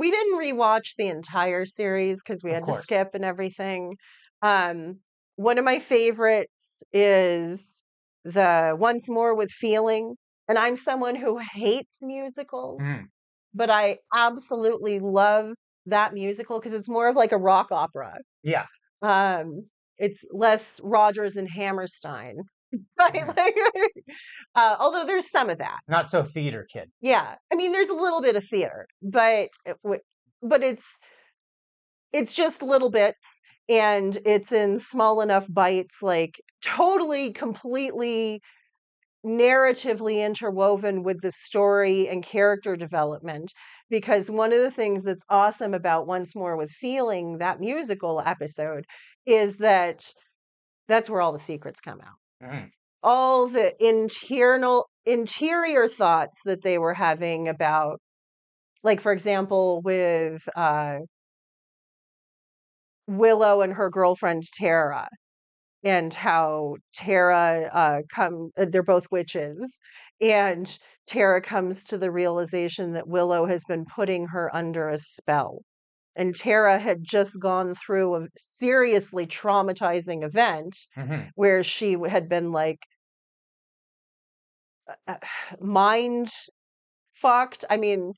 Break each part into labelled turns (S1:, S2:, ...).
S1: we didn't rewatch the entire series because we
S2: Of
S1: had to
S2: course.
S1: skip and everything. One of my favorites is the Once More with Feeling. And I'm someone who hates musicals,
S2: Mhm.
S1: but I absolutely love that musical because it's more of like a rock opera.
S2: Yeah.
S1: It's less Rodgers and Hammerstein, right?
S2: Mhm.
S1: Like, although there's some of that.
S2: Not so theater kid.
S1: Yeah, I mean, there's a little bit of theater, but it's just a little bit, and it's in small enough bites, like totally, completely narratively interwoven with the story and character development. Because one of the things that's awesome about Once More with Feeling, that musical episode, is that that's where all the secrets come out.
S2: Mhm.
S1: All the interior thoughts that they were having about, like, for example, with Willow and her girlfriend Tara, and how Tara they're both witches, and Tara comes to the realization that Willow has been putting her under a spell. And Tara had just gone through a seriously traumatizing event
S2: Mhm.
S1: where she had been like mind fucked. I mean,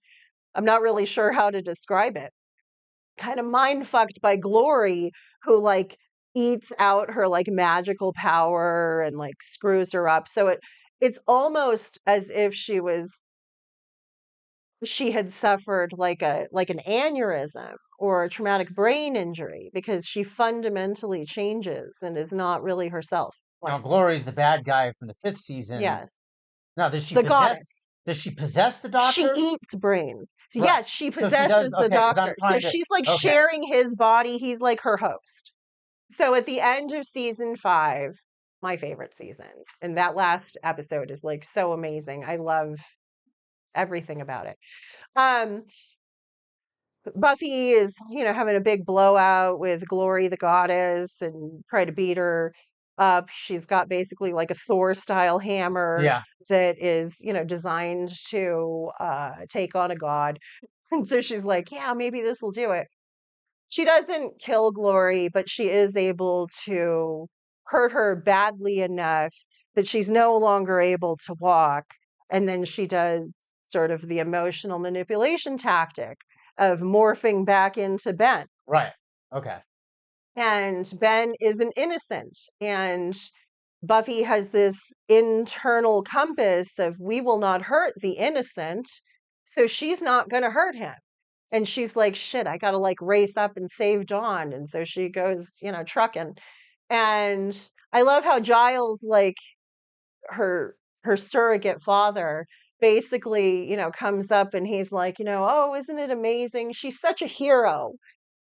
S1: I'm not really sure how to describe it. Kind of mind fucked by Glory, who like eats out her like magical power and like screws her up. So it's almost as if she had suffered like an aneurysm or a traumatic brain injury, because she fundamentally changes and is not really herself.
S2: Now, Glory's the bad guy from the 5th season.
S1: Yes,
S2: Now, does she
S1: the
S2: possess?
S1: goddess.
S2: Does she possess the
S1: She
S2: doctor?
S1: eats brains.
S2: Right.
S1: Yes, she
S2: So she does.
S1: possesses the
S2: Okay, because I'm
S1: doctor. So
S2: trying to.
S1: she's like
S2: Okay.
S1: sharing his body. He's like her host. So at the end of season 5, my favorite season, and that last episode is like so amazing. I love everything about it. Um, Buffy is, having a big blowout with Glory the goddess and try to beat her up. She's got basically like a Thor style hammer
S2: Yeah.
S1: that is, designed to take on a god. And so she's like, yeah, maybe this will do it. She doesn't kill Glory, but she is able to hurt her badly enough that she's no longer able to walk. And then she does sort of the emotional manipulation tactic of morphing back into Ben.
S2: Right. Okay.
S1: And Ben is an innocent. And Buffy has this internal compass of, we will not hurt the innocent. So she's not going to hurt him. And she's like, shit, I got to like race up and save Dawn. And so she goes, trucking. And I love how Giles, like her surrogate father, basically, comes up and he's like, oh, isn't it amazing? She's such a hero.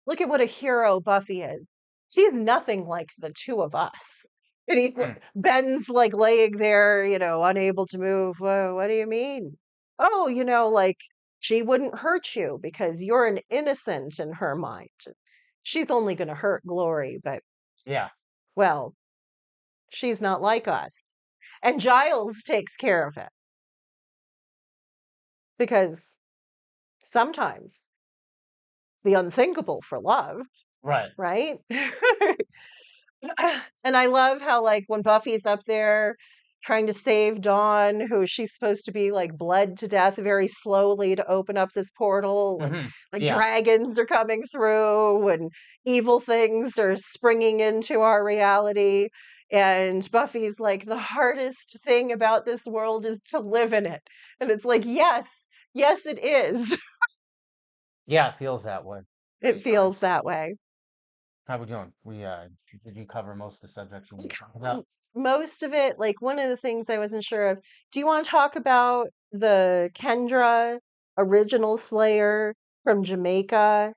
S1: Look at what a hero Buffy is. She's nothing like the two of us. And Ben's like laying there, unable to move. Whoa, what do you mean? Oh, like she wouldn't hurt you because you're an innocent in her mind. She's only going to hurt Glory, but
S2: Yeah.
S1: well, she's not like us. And Giles takes care of it because sometimes the unthinkable for love,
S2: Right.
S1: right? And I love how, like, when Buffy's up there trying to save Dawn, who she's supposed to be like bled to death very slowly to open up this portal, and
S2: Hmm.
S1: like
S2: Yeah.
S1: dragons are coming through and evil things are springing into our reality. And Buffy's like, the hardest thing about this world is to live in it. And it's like, yes, it is.
S2: Yeah. It feels that way.
S1: It feels that way.
S2: How we doing? Did you cover most of the subjects you want to talk about?
S1: Most of it, like one of the things I wasn't sure of. Do you want to talk about the Kendra original Slayer from Jamaica,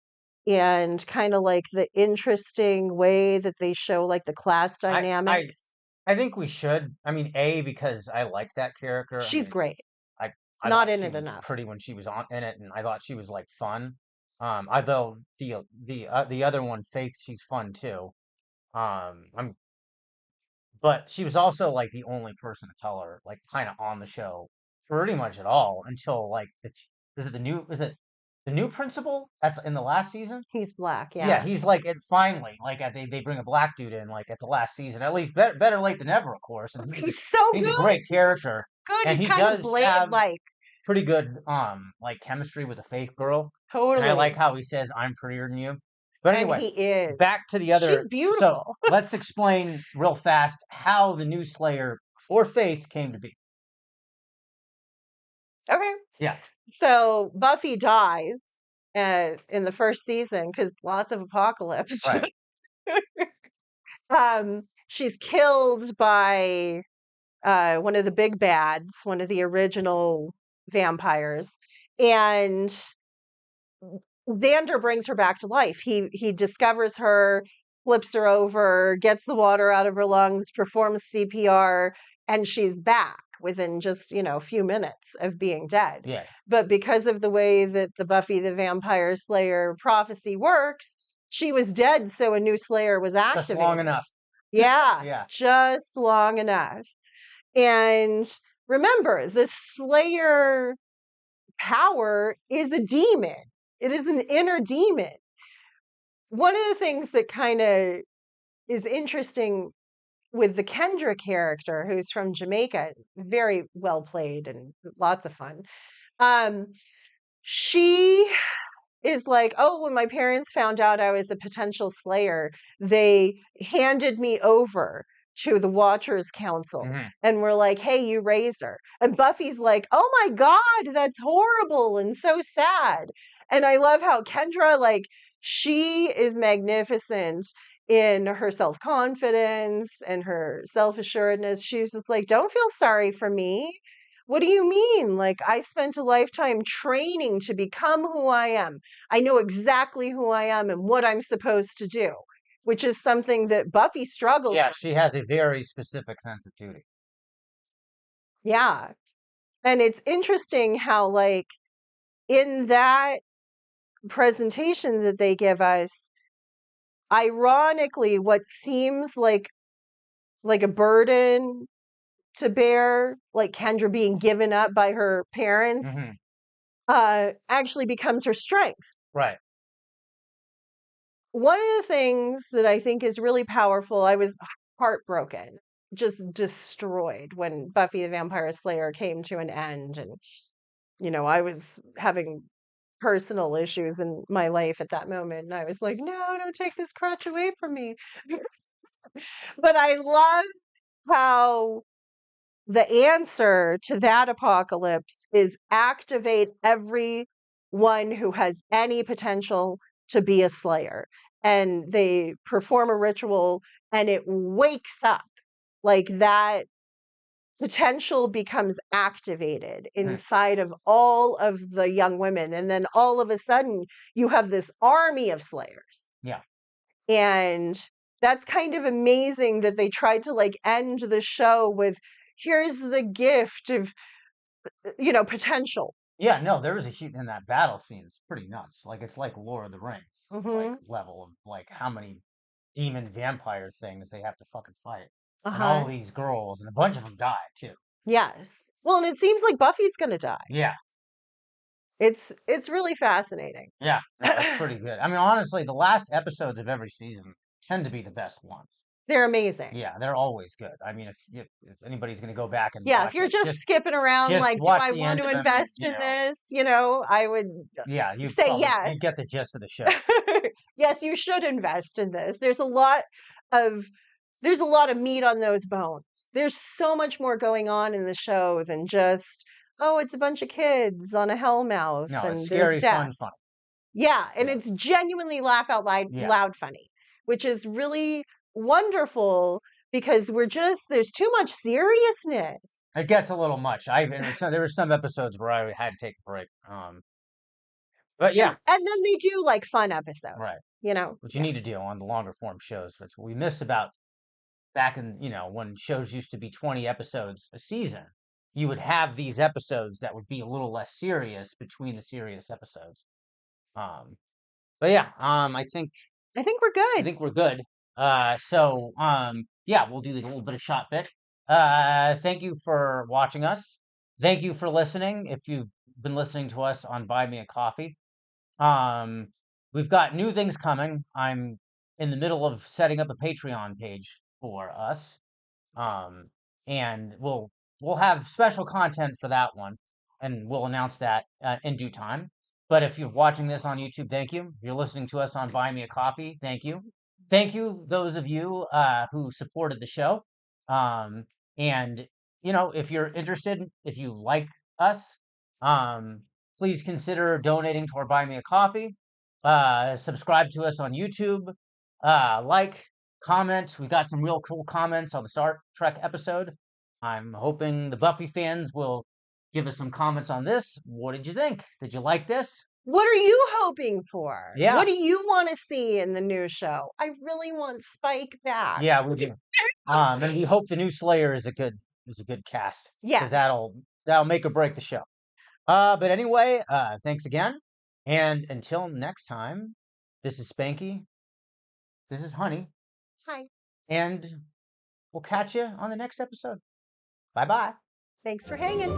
S1: and kind of like the interesting way that they show like the class
S2: I
S1: dynamics?
S2: I think we should. I mean, because I like that character. I
S1: She's
S2: mean,
S1: great.
S2: I
S1: Not
S2: thought
S1: in
S2: she
S1: it
S2: was
S1: enough.
S2: pretty when she was in it, and I thought she was like fun. Although the other one, Faith, she's fun too. I'm But she was also like the only person of color, like kind of on the show, pretty much at all until like is it the new? Is it the new principal that's in the last season.
S1: He's black,
S2: Yeah,
S1: yeah.
S2: he's like it finally like they bring a black dude in like at the last season. At least better late than never, of course. And
S1: He's so
S2: he's a
S1: good.
S2: great character,
S1: Good.
S2: and
S1: He's
S2: he
S1: kind of
S2: does have
S1: Blade-like.
S2: pretty good like chemistry with the Faith girl. And I like
S1: Totally.
S2: how he says, "I'm prettier than you." But
S1: And
S2: anyway,
S1: he is.
S2: back to the
S1: She's
S2: other. So
S1: beautiful.
S2: let's explain real fast how the new Slayer for Faith came to be.
S1: Okay.
S2: Yeah.
S1: So Buffy dies in the first season because lots of apocalypse.
S2: Right.
S1: She's killed by one of the big bads, one of the original vampires, and Xander brings her back to life. He discovers her, flips her over, gets the water out of her lungs, performs CPR, and she's back within just, a few minutes of being dead.
S2: Yeah.
S1: But because of the way that the Buffy the Vampire Slayer prophecy works, she was dead, so a new Slayer was
S2: Just long
S1: activated.
S2: enough.
S1: Yeah,
S2: Yeah.
S1: just long enough. And remember, the Slayer power is a demon. It is an inner demon. One of the things that kind of is interesting with the Kendra character, who's from Jamaica, very well played and lots of fun. She is like, oh, when my parents found out I was a potential slayer, they handed me over to the Watchers Council and were like, hey, you raise her. And Buffy's like, oh my God, that's horrible and so sad. And I love how Kendra, like, she is magnificent in her self-confidence and her self-assuredness. She's just like, don't feel sorry for me. What do you mean? Like, I spent a lifetime training to become who I am. I know exactly who I am and what I'm supposed to do, which is something that Buffy struggles
S2: Yeah,
S1: with.
S2: she has a very specific sense of duty.
S1: Yeah. And it's interesting how, like, in that presentation that they give us, ironically, what seems like a burden to bear, like Kendra being given up by her parents, actually becomes her strength.
S2: Right.
S1: One of the things that I think is really powerful, I was heartbroken, just destroyed when Buffy the Vampire Slayer came to an end. And, I was having personal issues in my life at that moment. And I was like, no, don't take this crutch away from me. But I love how the answer to that apocalypse is activate everyone who has any potential to be a slayer. And they perform a ritual and it wakes up, like that potential becomes activated inside of all of the young women. And then all of a sudden you have this army of slayers.
S2: Yeah.
S1: And that's kind of amazing that they tried to like end the show with, here's the gift of, potential.
S2: Yeah, no, there was a huge in that battle scene. It's pretty nuts. Like it's like Lord of the Rings, like level of like how many demon vampire things they have to fucking fight, and all these girls, and a bunch of them die too.
S1: Yes. Well, and it seems like Buffy's gonna die.
S2: Yeah,
S1: it's really fascinating.
S2: yeah, no, that's pretty good. I mean, honestly, the last episodes of every season tend to be the best ones.
S1: They're amazing.
S2: Yeah, they're always good. I mean, if anybody's gonna go back and
S1: Yeah,
S2: watch
S1: if you're
S2: it,
S1: just skipping around,
S2: just
S1: like, do
S2: watch
S1: I
S2: the
S1: want
S2: end
S1: to
S2: of them,
S1: invest in this? I would
S2: yeah, you
S1: say
S2: probably
S1: yes.
S2: you get the gist of the show.
S1: Yes, you should invest in this. There's a lot of meat on those bones. There's so much more going on in the show than just, oh, it's a bunch of kids on a hellmouth
S2: No,
S1: and
S2: it's scary,
S1: there's death.
S2: fun.
S1: Yeah, and
S2: Yeah.
S1: it's genuinely laugh out
S2: Yeah.
S1: loud funny, which is really wonderful because there's too much seriousness.
S2: It gets a little much. There were some episodes where I had to take a break. But yeah,
S1: And then they do like fun episodes,
S2: right. What you
S1: Yeah.
S2: need to do on the longer form shows. That's what we missed about back in, when shows used to be 20 episodes a season. You would have these episodes that would be a little less serious between the serious episodes. But yeah, I think
S1: we're good.
S2: I think we're good. Yeah, we'll do a little bit of shot bit. Thank you for watching us. Thank you for listening. If you've been listening to us on Buy Me a Coffee, We've got new things coming. I'm in the middle of setting up a Patreon page for us. Um, and we'll have special content for that one, and we'll announce that in due time. But if you're watching this on YouTube, thank you. If you're listening to us on Buy Me a Coffee, thank you. Thank you, those of you who supported the show. Um, and if you're interested, if you like us, um, please consider donating to our Buy Me a Coffee. Subscribe to us on YouTube. Like, comment. We got some real cool comments on the Star Trek episode. I'm hoping the Buffy fans will give us some comments on this. What did you think? Did you like this?
S1: What are you hoping for?
S2: Yeah.
S1: What do you want to see in the new show? I really want Spike back.
S2: Yeah, we do. And we hope the new Slayer is a good cast.
S1: Yes.
S2: Because that'll make or break the show. But anyway, thanks again. And until next time, this is Spanky. This is Honey.
S1: Hi.
S2: And we'll catch you on the next episode. Bye bye.
S1: Thanks for hanging.